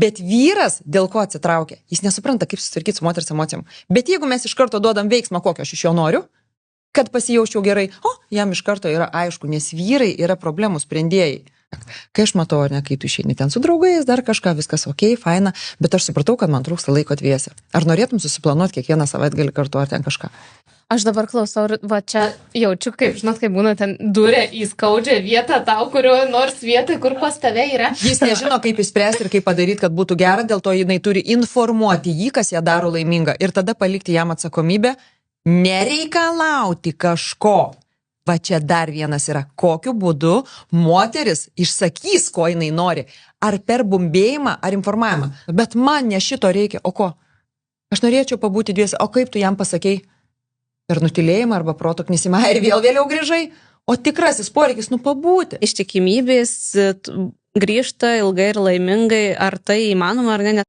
Bet vyras dėl ko atsitraukia? Jis nesupranta, kaip susitvarkyti su moters emocijom. Bet jeigu mes iš karto duodam veiksmą, kokio aš iš jo noriu, kad pasijaučiau gerai, jam iš karto yra aišku, nes vyrai yra problemų sprendėjai. Kai aš matau, ar ne, kai tu išeini ten su draugais, dar kažką, viskas ok, faina, bet aš supratau, kad man trūksta laiko dviese. Ar norėtum susiplanuoti kiekvieną savaitgalį kartu ar ten kažką? Aš dabar klausau ir va čia jaučiu, kaip, žinot, kaip būna ten durė į skaudžią vietą tau, kurio nors vietą, kur pas tave yra. Jis nežino, kaip įspręsti ir kaip padaryti, kad būtų gera, dėl to jinai turi informuoti jį, kas ją daro laimingą ir tada palikti jam atsakomybę, nereikalauti kažko. Va čia dar vienas yra, kokiu būdu moteris išsakys, ko jinai nori. Ar per bumbėjimą, ar informavimą. Bet man ne šito reikia. O ko? Aš norėčiau pabūti dviese. O kaip tu jam pasakei? Per nutilėjimą arba proto knisimą ir vėliau grįžai? O tikrasis poreikis, pabūti. Ištikimybės grįžta ilgai ir laimingai. Ar tai įmanoma, ar ne?